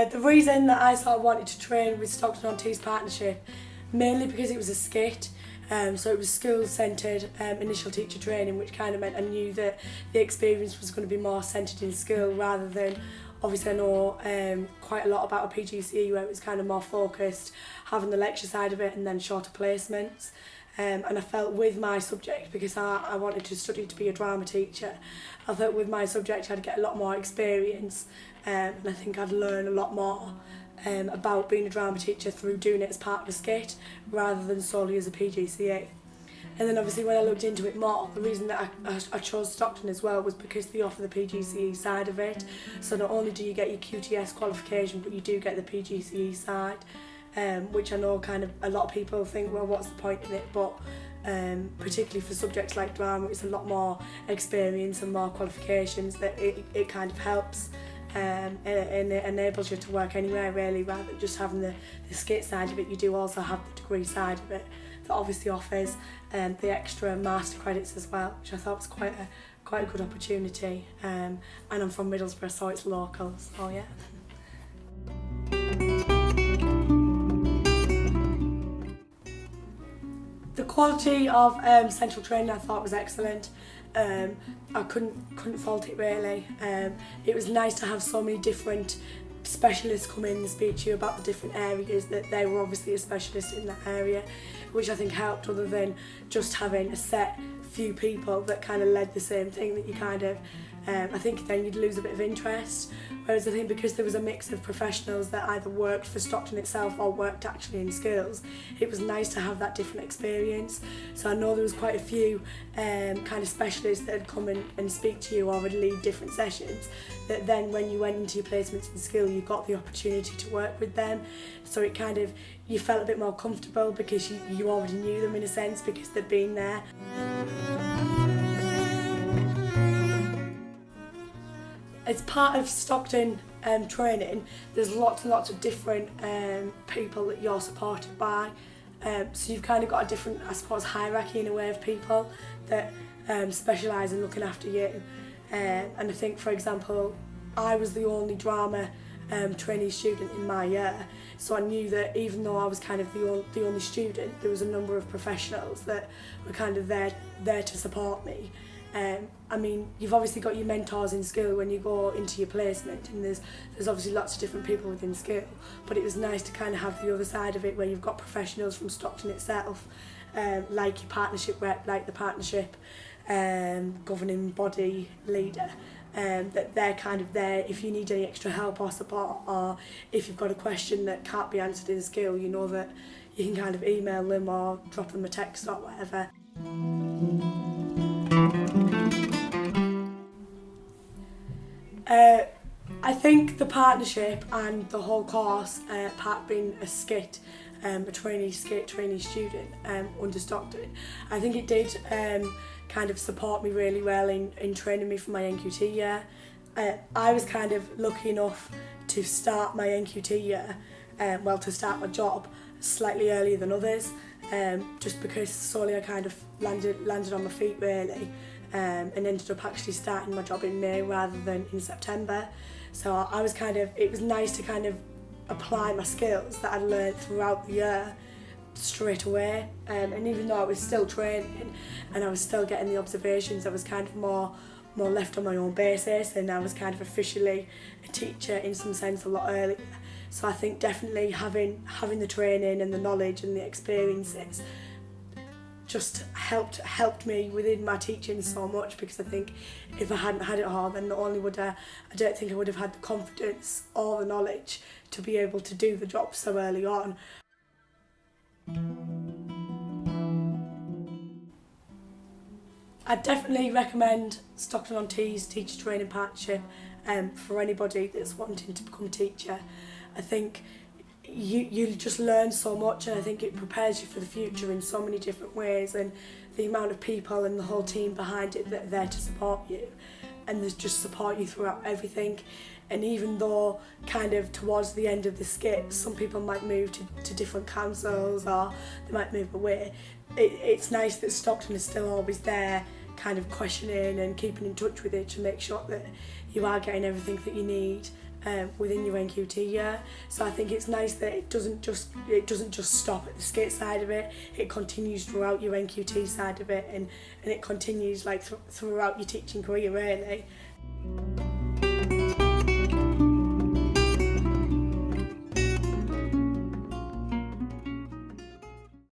The reason that I sort of wanted to train with Stockton-on-Tees partnership, mainly because it was a SCITT, so it was school-centred initial teacher training, which kind of meant I knew that the experience was going to be more centred in school rather than, obviously I know quite a lot about a PGCE where it was kind of more focused, having the lecture side of it and then shorter placements. And I felt with my subject, because I wanted to study to be a drama teacher, I felt with my subject I'd get a lot more experience, and I think I'd learn a lot more about being a drama teacher through doing it as part of a SCITT rather than solely as a PGCE. And then obviously when I looked into it more, the reason that I chose Stockton as well was because they offer the PGCE side of it. So not only do you get your QTS qualification, but you do get the PGCE side. Which I know kind of a lot of people think, well, what's the point in it, but particularly for subjects like drama, it's a lot more experience and more qualifications that it kind of helps, and it enables you to work anywhere really, rather than just having the SCITT side of it. You do also have the degree side of it that obviously offers the extra master credits as well, which I thought was quite a good opportunity, and I'm from Middlesbrough, so it's local, so yeah. The quality of central training I thought was excellent. I couldn't fault it really. It was nice to have so many different specialists come in and speak to you about the different areas, that they were obviously a specialist in that area, which I think helped, other than just having a set few people that kind of led the same thing, that you kind of I think then you'd lose a bit of interest. Whereas I think because there was a mix of professionals that either worked for Stockton itself or worked actually in schools, it was nice to have that different experience. So I know there was quite a few kind of specialists that had come in and speak to you or would lead different sessions, that then when you went into your placements in school, you got the opportunity to work with them. So it kind of, you felt a bit more comfortable because you already knew them in a sense, because they'd been there. As part of Stockton training, there's lots and lots of different people that you're supported by. So you've kind of got a different, I suppose, hierarchy in a way of people that specialise in looking after you. And I think, for example, I was the only drama trainee student in my year, so I knew that even though I was kind of the only student, there was a number of professionals that were kind of there to support me. I mean, you've obviously got your mentors in school when you go into your placement, and there's obviously lots of different people within school, but it was nice to kind of have the other side of it where you've got professionals from Stockton itself, like your partnership rep, like the partnership governing body leader, that they're kind of there if you need any extra help or support, or if you've got a question that can't be answered in school, you know that you can kind of email them or drop them a text or whatever. I think the partnership and the whole course, part being a SCITT, a SCITT trainee student under Stockton, I think it did kind of support me really well in training me for my NQT year. I was kind of lucky enough to start my NQT year, to start my job slightly earlier than others, just because solely I kind of landed on my feet really, and ended up actually starting my job in May rather than in September. So I was it was nice to kind of apply my skills that I'd learned throughout the year straight away, and even though I was still training and I was still getting the observations, I was kind of more left on my own basis, and I was kind of officially a teacher in some sense a lot earlier. So I think definitely having the training and the knowledge and the experiences just helped me within my teaching so much, because I think if I hadn't had it all, then not only would I don't think I would have had the confidence or the knowledge to be able to do the job so early on. I'd definitely recommend Stockton-on-Tees Teacher Training Partnership for anybody that's wanting to become a teacher. I think you just learn so much, and I think it prepares you for the future in so many different ways, and the amount of people and the whole team behind it that are there to support you, and there's just support you throughout everything. And even though kind of towards the end of the SCITT some people might move to different councils or they might move away, it's nice that Stockton is still always there kind of questioning and keeping in touch with it to make sure that you are getting everything that you need, within your NQT year. So I think it's nice that it doesn't just stop at the SCITT side of it. It continues throughout your NQT side of it, and it continues like throughout your teaching career really.